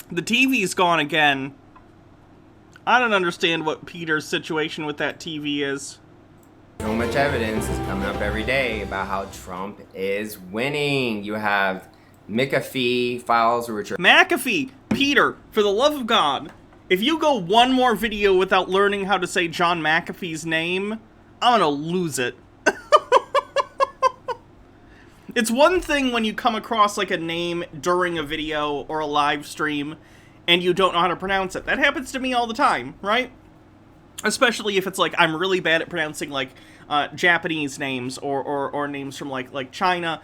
The TV's gone again. I don't understand what Peter's situation with that TV is. So much evidence is coming up every day about how Trump is winning. You have McAfee files, which are... McAfee! Peter, for the love of God, if you go one more video without learning how to say John McAfee's name, I'm gonna lose it. It's one thing when you come across like a name during a video or a live stream and you don't know how to pronounce it. That happens to me all the time, right? Especially if it's like I'm really bad at pronouncing like Japanese names or names from like China.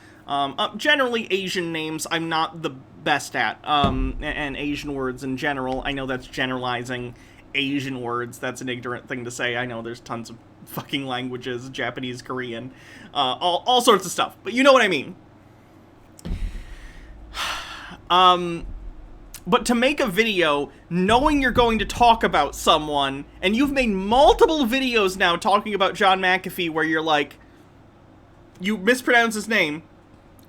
Generally Asian names I'm not the best at, and Asian words in general. I know that's generalizing Asian words. That's an ignorant thing to say. I know there's tons of fucking languages, Japanese, Korean, all sorts of stuff. But you know what I mean. But to make a video knowing you're going to talk about someone, and you've made multiple videos now talking about John McAfee where you're like, you mispronounce his name,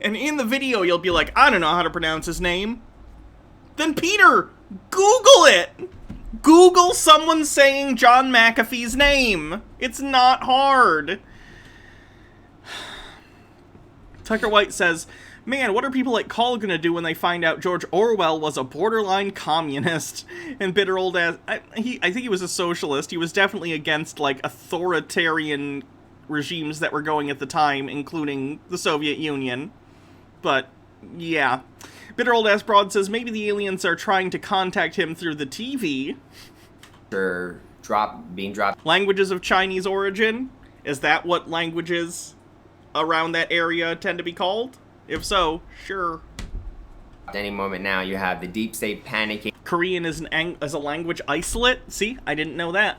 and in the video you'll be like, I don't know how to pronounce his name. Then Peter, Google it! Google someone saying John McAfee's name. It's not hard. Tucker White says, man, what are people like Call gonna do when they find out George Orwell was a borderline communist? And bitter old ass... I think he was a socialist. He was definitely against, like, authoritarian regimes that were going at the time, including the Soviet Union. But, yeah. Bitter old ass broad says, maybe the aliens are trying to contact him through the TV. Being dropped. Languages of Chinese origin? Is that what languages around that area tend to be called? If so, sure. At any moment now, you have the deep state panicking. Korean is a language isolate? See, I didn't know that.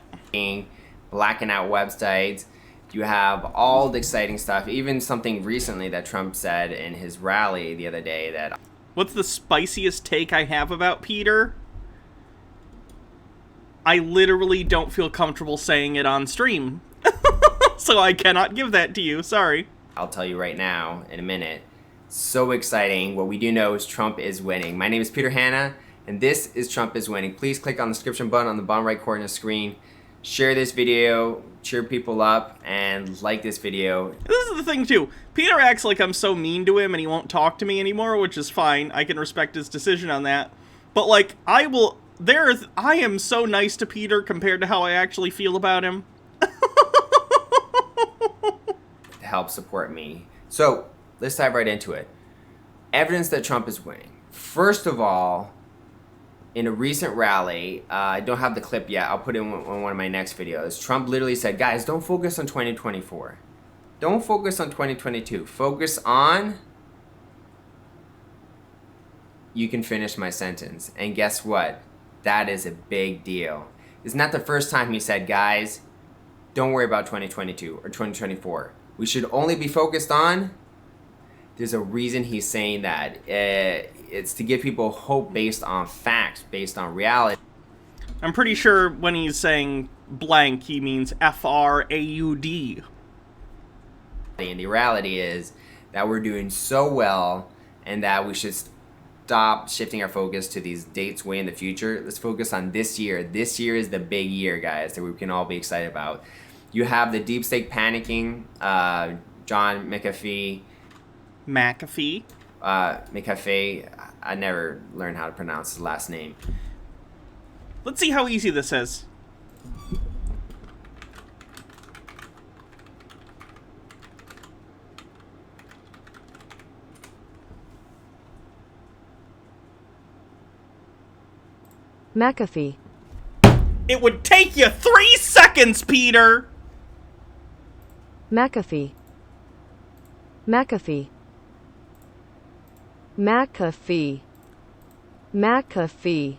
Blacking out websites. You have all the exciting stuff. Even something recently that Trump said in his rally the other day that... What's the spiciest take I have about Peter? I literally don't feel comfortable saying it on stream. So I cannot give that to you, sorry. I'll tell you right now, in a minute. So exciting. What we do know is Trump is winning. My name is Peter Hanna, and this is Trump is Winning. Please click on the description button on the bottom right corner of the screen. Share this video, cheer people up, and like this video. This is the thing, too. Peter acts like I'm so mean to him and he won't talk to me anymore, which is fine. I can respect his decision on that. But, like, I am so nice to Peter compared to how I actually feel about him. To help support me. So, let's dive right into it. Evidence that Trump is winning. First of all, in a recent rally, I don't have the clip yet, I'll put it in one of my next videos, Trump literally said, guys, don't focus on 2024. Don't focus on 2022. Focus on... You can finish my sentence. And guess what? That is a big deal. It's not the first time he said, guys, don't worry about 2022 or 2024. We should only be focused on... There's a reason he's saying that. It's to give people hope based on facts, based on reality. I'm pretty sure when he's saying blank, he means F-R-A-U-D. And the reality is that we're doing so well and that we should stop shifting our focus to these dates way in the future. Let's focus on this year. This year is the big year, guys, that we can all be excited about. You have the deep state panicking, John McAfee. McAfee? McAfee. I never learned how to pronounce his last name. Let's see how easy this is. McAfee. It would take you 3 seconds, Peter! McAfee. McAfee. McAfee. McAfee.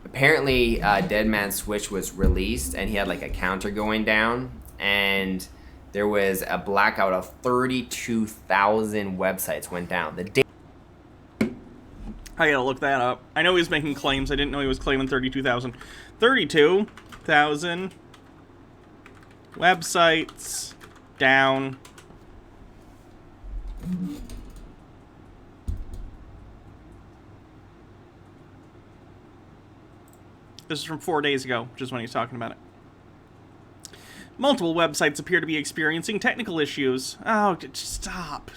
Apparently, Dead Man's Switch was released, and he had like a counter going down, and there was a blackout of 32,000 websites went down. I gotta look that up. I know he was making claims. I didn't know he was claiming 32,000. 32,000 websites down. This is from 4 days ago, which is when he's talking about it. Multiple websites appear to be experiencing technical issues. Oh, just stop.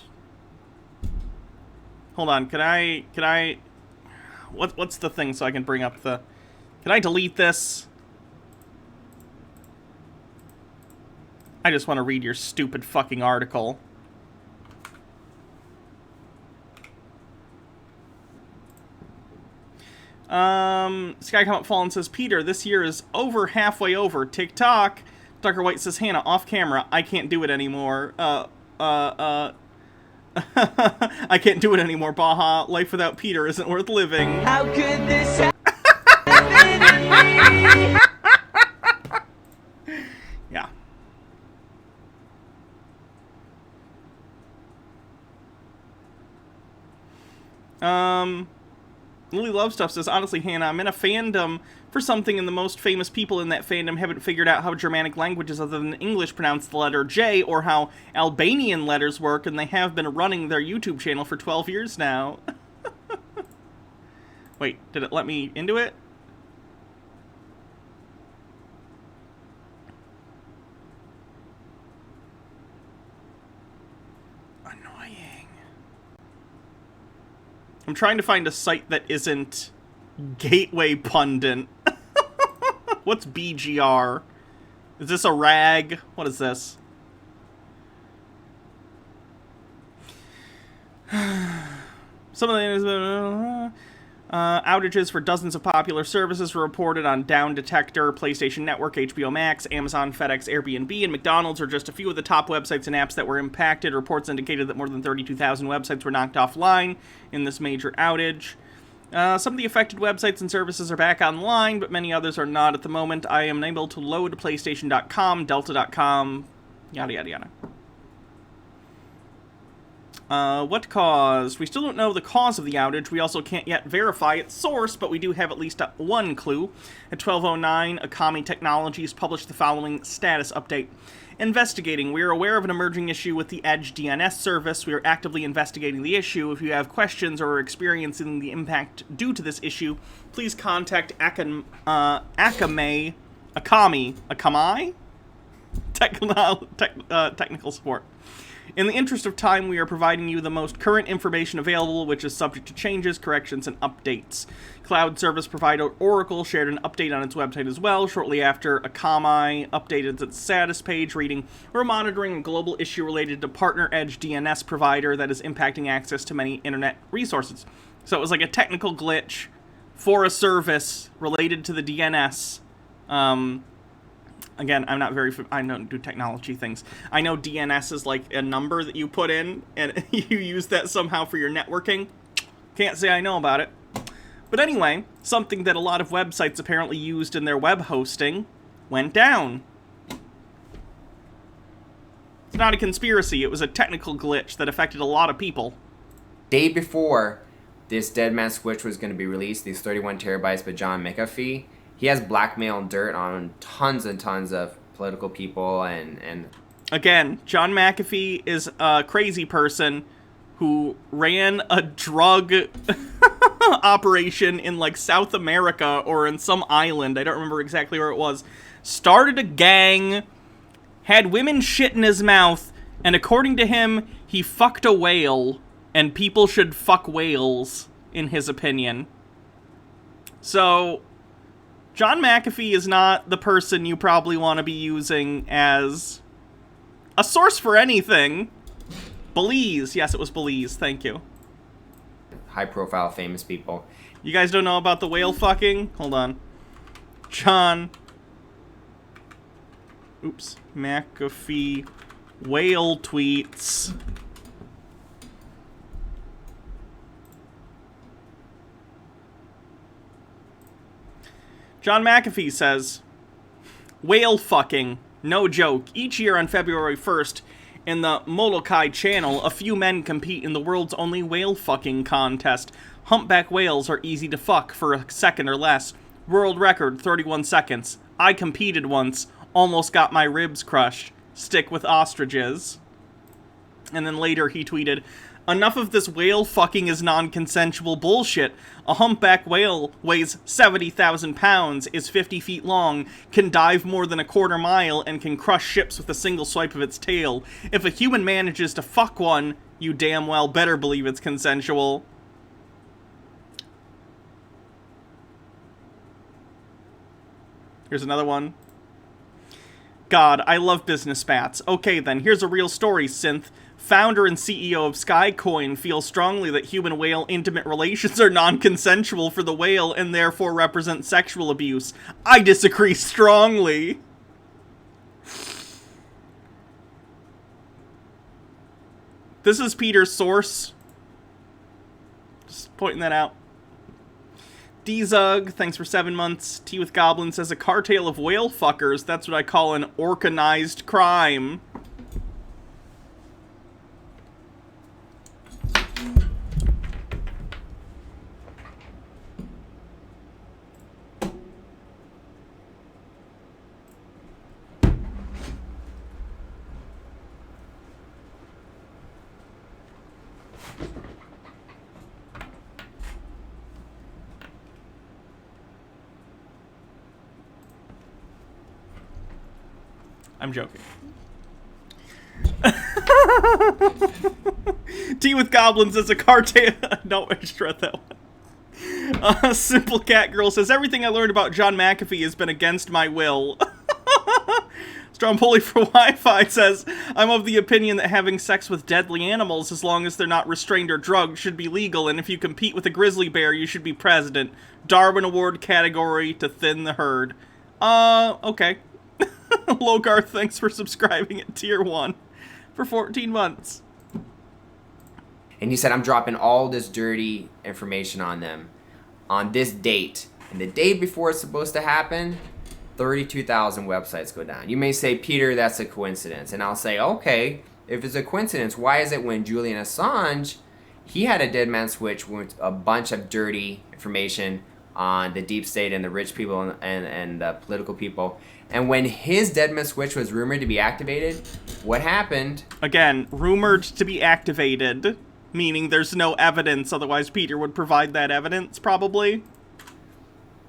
Hold on, can I... What's the thing so I can bring up the... Can I delete this? I just want to read your stupid fucking article. Sky Comet Fallen says, Peter, this year is over halfway over. TikTok. Tucker White says, Hannah, off camera. I can't do it anymore. I can't do it anymore, Baja. Life without Peter isn't worth living. How could this happen? Yeah. Lily Love Stuff says, honestly, Hannah, I'm in a fandom for something, and the most famous people in that fandom haven't figured out how Germanic languages other than English pronounce the letter J, or how Albanian letters work, and they have been running their YouTube channel for 12 years now. Wait, did it let me into it? Annoying. I'm trying to find a site that isn't Gateway Pundit. What's BGR? Is this a rag? What is this? Some of the outages for dozens of popular services were reported on Down Detector, PlayStation Network, HBO Max, Amazon, FedEx, Airbnb, and McDonald's are just a few of the top websites and apps that were impacted. Reports indicated that more than 32,000 websites were knocked offline in this major outage. Some of the affected websites and services are back online, but many others are not at the moment. I am unable to load PlayStation.com, Delta.com, yada yada yada. What caused? We still don't know the cause of the outage. We also can't yet verify its source, but we do have at least one clue. At 12:09, Akami Technologies published the following status update. Investigating. We are aware of an emerging issue with the Edge DNS service. We are actively investigating the issue. If you have questions or are experiencing the impact due to this issue, please contact Akami technical support. In the interest of time, we are providing you the most current information available, which is subject to changes, corrections, and updates. Cloud service provider Oracle shared an update on its website as well, shortly after Akamai updated its status page, reading, "We're monitoring a global issue related to Partner Edge DNS provider that is impacting access to many internet resources." So it was like a technical glitch for a service related to the DNS. Again, I'm not very... I don't do technology things. I know DNS is like a number that you put in, and you use that somehow for your networking. Can't say I know about it. But anyway, something that a lot of websites apparently used in their web hosting went down. It's not a conspiracy. It was a technical glitch that affected a lot of people. Day before this Dead Man Switch was going to be released, these 31 terabytes by John McAfee, he has blackmail dirt on tons and tons of political people and... Again, John McAfee is a crazy person who ran a drug operation in, like, South America or in some island. I don't remember exactly where it was. Started a gang, had women shit in his mouth, and according to him, he fucked a whale, and people should fuck whales, in his opinion. So... John McAfee is not the person you probably want to be using as a source for anything. Belize. Yes, it was Belize. Thank you. high-profile famous people. You guys don't know about the whale fucking? Hold on. John... Oops. McAfee whale tweets. John McAfee says, whale fucking, no joke. Each year on February 1st, in the Molokai Channel, a few men compete in the world's only whale fucking contest. Humpback whales are easy to fuck for a second or less. World record, 31 seconds. I competed once, almost got my ribs crushed. Stick with ostriches. And then later he tweeted, Enough of this whale fucking is non-consensual bullshit. A humpback whale weighs 70,000 pounds, is 50 feet long, can dive more than a quarter mile, and can crush ships with a single swipe of its tail. If a human manages to fuck one, you damn well better believe it's consensual. Here's another one. God, I love business bats. Okay then, here's a real story, Synth. Founder and CEO of Skycoin feels strongly that human-whale intimate relations are non-consensual for the whale and therefore represent sexual abuse. I disagree strongly. This is Peter's source. Just pointing that out. D-Zug, thanks for 7 months. Tea with Goblin says a cartel of whale fuckers. That's what I call an organized crime. I'm joking. Tea with Goblins is a cartel. No, I just read that one. Simple Cat Girl says, everything I learned about John McAfee has been against my will. Strompoli for Wi-Fi says, I'm of the opinion that having sex with deadly animals, as long as they're not restrained or drugged, should be legal, and if you compete with a grizzly bear, you should be president. Darwin Award category to thin the herd. Okay. Logar, thanks for subscribing at tier 1 for 14 months. And he said, I'm dropping all this dirty information on them on this date. And the day before it's supposed to happen, 32,000 websites go down. You may say, Peter, that's a coincidence. And I'll say, okay, if it's a coincidence, why is it when Julian Assange, he had a dead man switch with a bunch of dirty information on the deep state and the rich people and the political people. And when his dead man switch was rumored to be activated, what happened? Again, rumored to be activated, meaning there's no evidence, otherwise Peter would provide that evidence, probably.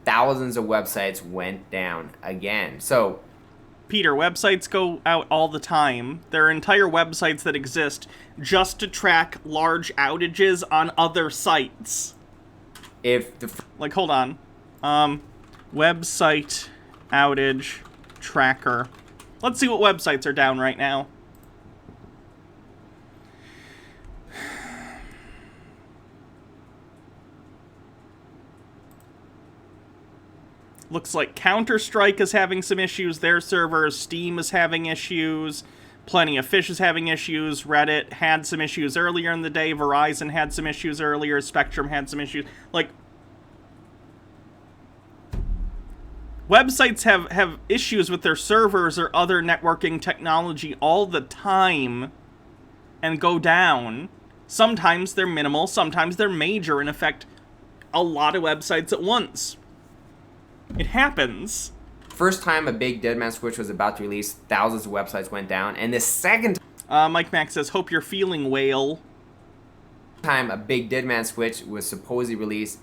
Thousands of websites went down again. So, Peter, websites go out all the time. There are entire websites that exist just to track large outages on other sites. If the... Like, hold on. Website outage tracker. Let's see what websites are down right now. Looks like Counter-Strike is having some issues. Their servers. Steam is having issues. Plenty of Fish is having issues. Reddit had some issues earlier in the day. Verizon had some issues earlier. Spectrum had some issues. Like, websites have issues with their servers or other networking technology all the time and go down. Sometimes they're minimal, sometimes they're major and affect a lot of websites at once. It happens. First time a big dead man switch was about to release, thousands of websites went down. And the second Mike Mack says, hope you're feeling whale. time a big dead man switch was supposedly released,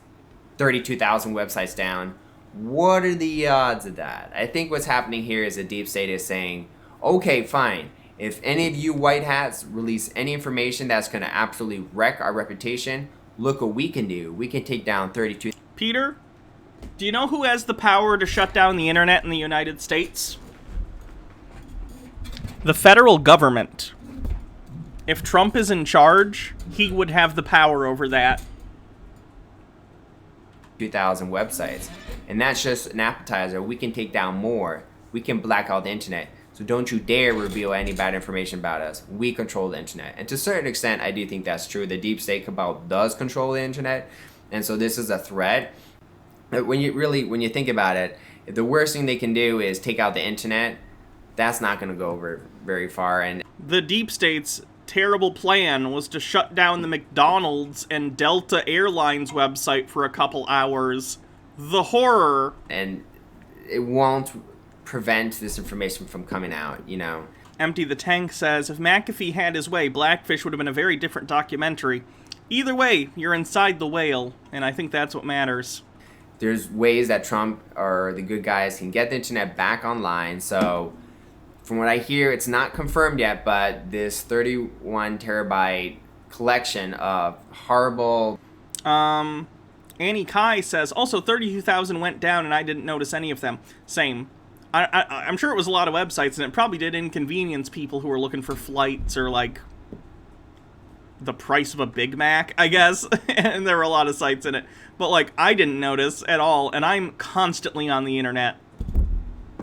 32,000 websites down. What are the odds of that? I think what's happening here is the deep state is saying, okay, fine. If any of you white hats release any information that's going to absolutely wreck our reputation, look what we can do. We can take down 32. Peter, do you know who has the power to shut down the internet in the United States? The federal government. If Trump is in charge, he would have the power over that. 2,000 websites. And that's just an appetizer. We can take down more. We can black out the internet. So don't you dare reveal any bad information about us. We control the internet. And to a certain extent, I do think that's true. The deep state cabal does control the internet. And so this is a threat. But when you think about it, if the worst thing they can do is take out the internet, that's not going to go very, very far. And the deep state's terrible plan was to shut down the McDonald's and Delta Airlines website for a couple hours. The horror. And it won't prevent this information from coming out, you know. Empty the Tank says, if McAfee had his way, Blackfish would have been a very different documentary. Either way, you're inside the whale, and I think that's what matters. There's ways that Trump or the good guys can get the internet back online. So from what I hear, it's not confirmed yet, but this 31 terabyte collection of horrible... Annie Kai says, also 32,000 went down and I didn't notice any of them. Same. I'm sure it was a lot of websites, and it probably did inconvenience people who were looking for flights or, like, the price of a Big Mac, I guess. And there were a lot of sites in it. But, like, I didn't notice at all, and I'm constantly on the internet.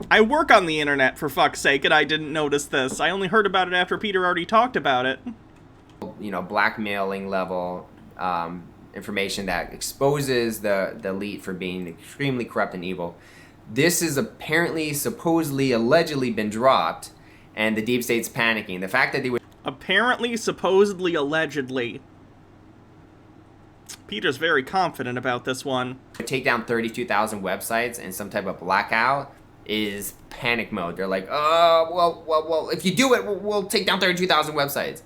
I work on the internet, for fuck's sake, and I didn't notice this. I only heard about it after Peter already talked about it. You know, blackmailing level information that exposes the elite for being extremely corrupt and evil. This is apparently, supposedly, allegedly been dropped, and the deep state's panicking. The fact that they would... Apparently, supposedly, allegedly. Peter's very confident about this one. take down 32,000 websites and some type of blackout is panic mode. They're like, oh, well, if you do it, we'll take down 32,000 websites.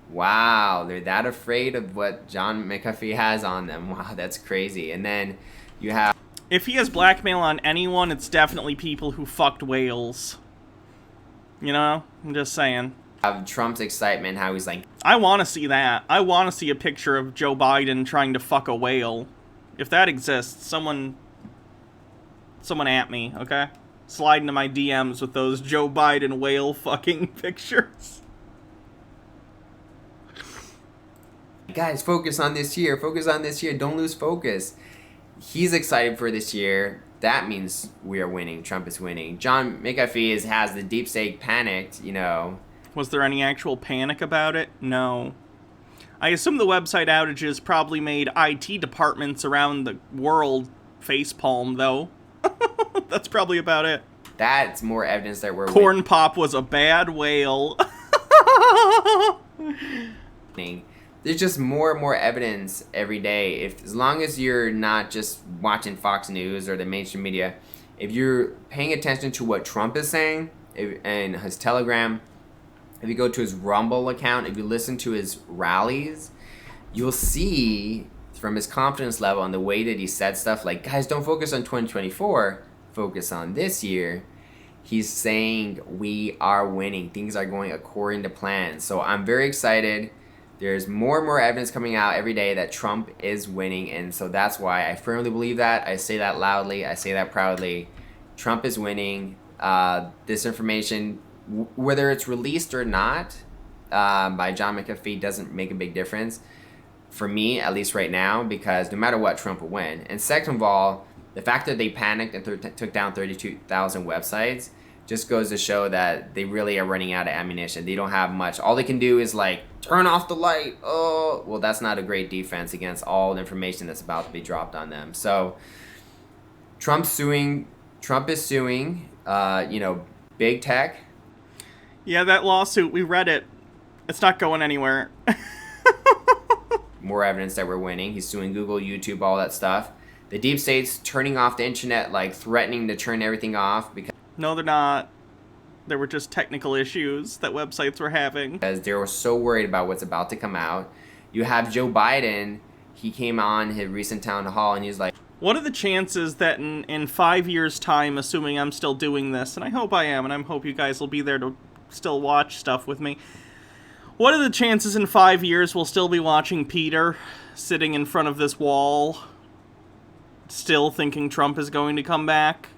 Wow, they're that afraid of what John McAfee has on them. Wow, that's crazy. And then you have... If he has blackmail on anyone, it's definitely people who fucked whales. You know? I'm just saying. Have Trump's excitement, how he's like... I want to see that. I want to see a picture of Joe Biden trying to fuck a whale. If that exists, someone at me, okay? Slide into my DMs with those Joe Biden whale fucking pictures. Guys, focus on this year. Focus on this year. Don't lose focus. He's excited for this year. That means we are winning. Trump is winning. John McAfee has the deep state panicked, you know. Was there any actual panic about it? No. I assume the website outages probably made IT departments around the world facepalm, though. That's probably about it. That's more evidence that we're Corn Pop was a bad whale. winning. There's just more and more evidence every day. As long as you're not just watching Fox News or the mainstream media, if you're paying attention to what Trump is saying and his Telegram, if you go to his Rumble account, if you listen to his rallies, you'll see from his confidence level and the way that he said stuff like, guys, don't focus on 2024, focus on this year. He's saying we are winning. Things are going according to plan. So I'm very excited. There's more and more evidence coming out every day that Trump is winning, and so that's why I firmly believe that. I say that loudly. I say that proudly. Trump is winning. This information, whether it's released or not, by John McAfee doesn't make a big difference for me, at least right now, because no matter what, Trump will win. And second of all, the fact that they panicked and took down 32,000 websites just goes to show that they really are running out of ammunition. They don't have much. All they can do is like, turn off the light. Oh, well, that's not a great defense against all the information that's about to be dropped on them. So Trump is suing, big tech. Yeah, that lawsuit, we read it. It's not going anywhere. More evidence that we're winning. He's suing Google, YouTube, all that stuff. The deep state's turning off the internet, like threatening to turn everything off because... No, they're not. There were just technical issues that websites were having. Because they were so worried about what's about to come out. You have Joe Biden. He came on his recent town hall and he's like... What are the chances that in 5 years' time, assuming I'm still doing this, and I hope I am, and I hope you guys will be there to still watch stuff with me. What are the chances in 5 years we'll still be watching Peter sitting in front of this wall, still thinking Trump is going to come back?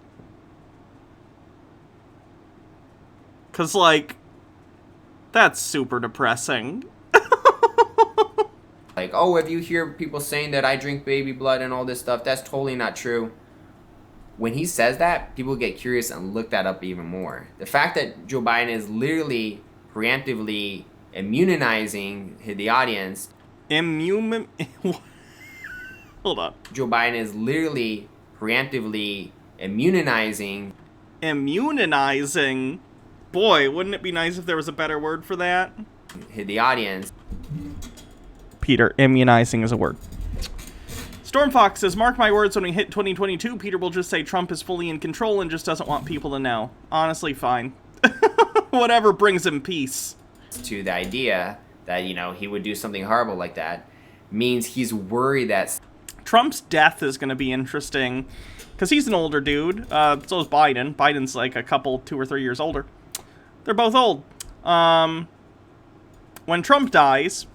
Because, like, that's super depressing. Like, oh, if you hear people saying that I drink baby blood and all this stuff, that's totally not true. When he says that, people get curious and look that up even more. The fact that Joe Biden is literally preemptively immunizing the audience. Hold on. Joe Biden is literally preemptively immunizing. Immunizing? Boy, wouldn't it be nice if there was a better word for that? The audience. Peter, immunizing is a word. Stormfox says, mark my words, when we hit 2022, Peter will just say Trump is fully in control and just doesn't want people to know. Honestly, fine. Whatever brings him peace. To the idea that, you know, he would do something horrible like that means he's worried that Trump's death is going to be interesting because he's an older dude. So is Biden. Biden's like a couple, 2 or 3 years older. They're both old. When Trump dies,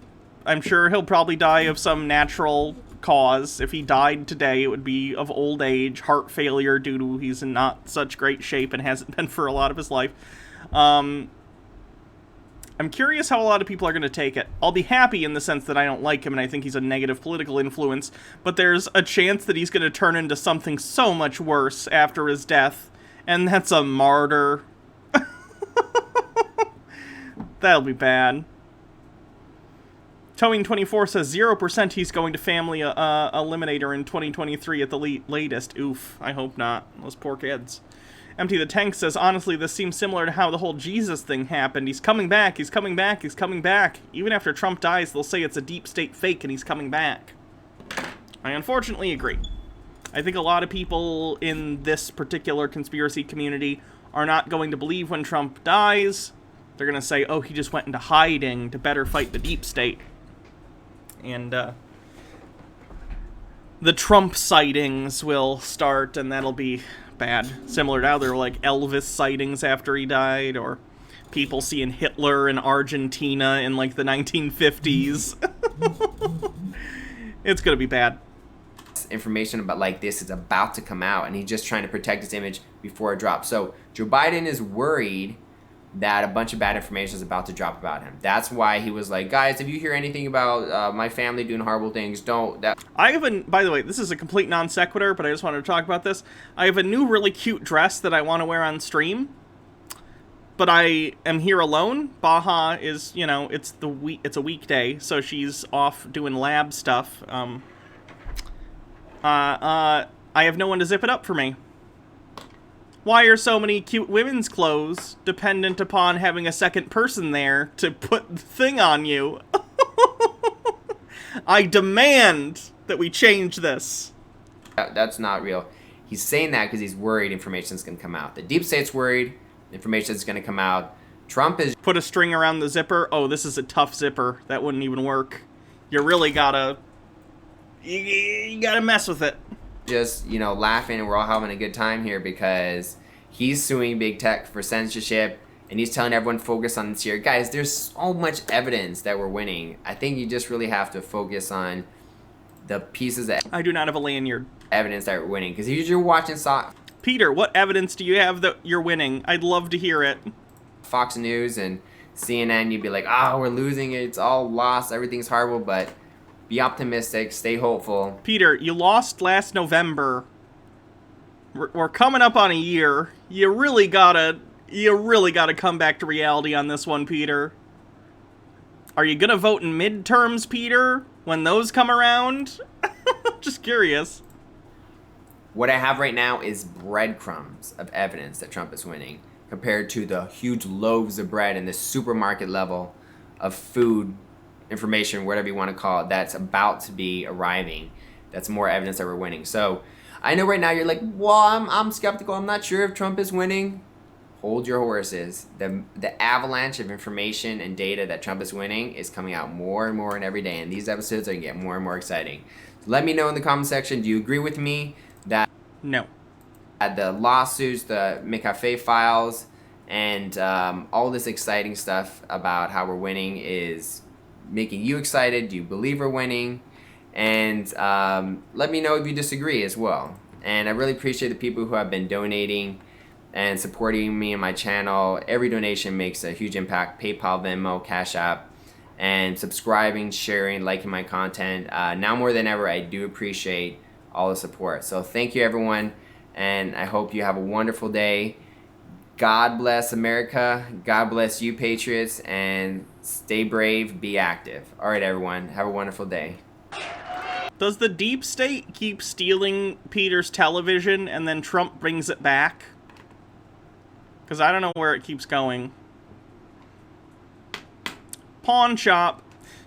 I'm sure he'll probably die of some natural cause. If he died today, it would be of old age, heart failure due to he's in not such great shape and hasn't been for a lot of his life. I'm curious how a lot of people are going to take it. I'll be happy in the sense that I don't like him and I think he's a negative political influence, but there's a chance that he's going to turn into something so much worse after his death, and that's a martyr. That'll be bad. Towing24 says 0% he's going to family eliminator in 2023 at the latest. Oof, I hope not. Those poor kids. Empty the Tank says, honestly, this seems similar to how the whole Jesus thing happened. He's coming back, he's coming back, he's coming back. Even after Trump dies, they'll say it's a deep state fake and he's coming back. I unfortunately agree. I think a lot of people in this particular conspiracy community are not going to believe when Trump dies. They're going to say, oh, he just went into hiding to better fight the deep state. And the Trump sightings will start, and that'll be bad. Similar to how there were like Elvis sightings after he died, or people seeing Hitler in Argentina in like the 1950s. It's gonna be bad. Information about like this is about to come out, and he's just trying to protect his image before it drops. So Joe Biden is worried that a bunch of bad information is about to drop about him. That's why he was like, guys, if you hear anything about my family doing horrible things, don't. I have a, by the way, this is a complete non sequitur, but I just wanted to talk about this. I have a new really cute dress that I want to wear on stream, but I am here alone. Baha is, you know, it's a weekday, so she's off doing lab stuff. I have no one to zip it up for me. Why are so many cute women's clothes dependent upon having a second person there to put the thing on you? I demand that we change this. That's not real. He's saying that because he's worried information's going to come out. The deep state's worried information's going to come out. Trump is... Put a string around the zipper. Oh, this is a tough zipper. That wouldn't even work. You really gotta... You gotta mess with it. Just, you know, laughing, and we're all having a good time here because he's suing big tech for censorship, and he's telling everyone focus on this year. Guys, there's so much evidence that we're winning. I think you just really have to focus on the pieces of I do not have a lanyard. Evidence that we're winning, because if you're watching Peter, what evidence do you have that you're winning? I'd love to hear it. Fox News and CNN, you'd be like, oh, we're losing, it's all lost, everything's horrible, but be optimistic, stay hopeful. Peter, you lost last November. We're coming up on a year. You really gotta come back to reality on this one, Peter. Are you gonna vote in midterms, Peter, when those come around? Just curious. What I have right now is breadcrumbs of evidence that Trump is winning compared to the huge loaves of bread in the supermarket level of food information, whatever you want to call it, that's about to be arriving. That's more evidence that we're winning. So I know right now you're like, well, I'm skeptical. I'm not sure if Trump is winning. Hold your horses. The avalanche of information and data that Trump is winning is coming out more and more and every day, and these episodes are going to get more and more exciting. So let me know in the comment section, do you agree with me that no, the lawsuits, the McAfee files, and all this exciting stuff about how we're winning is making you excited? Do you believe we're winning? And let me know if you disagree as well. And I really appreciate the people who have been donating and supporting me and my channel. Every donation makes a huge impact. PayPal, Venmo, Cash App, and subscribing, sharing, liking my content. Now more than ever, I do appreciate all the support. So thank you, everyone, and I hope you have a wonderful day. God bless America. God bless you, Patriots, and stay brave, be active. All right, everyone, have a wonderful day. Does the deep state keep stealing Peter's television and then Trump brings it back? Because I don't know where it keeps going. Pawn shop.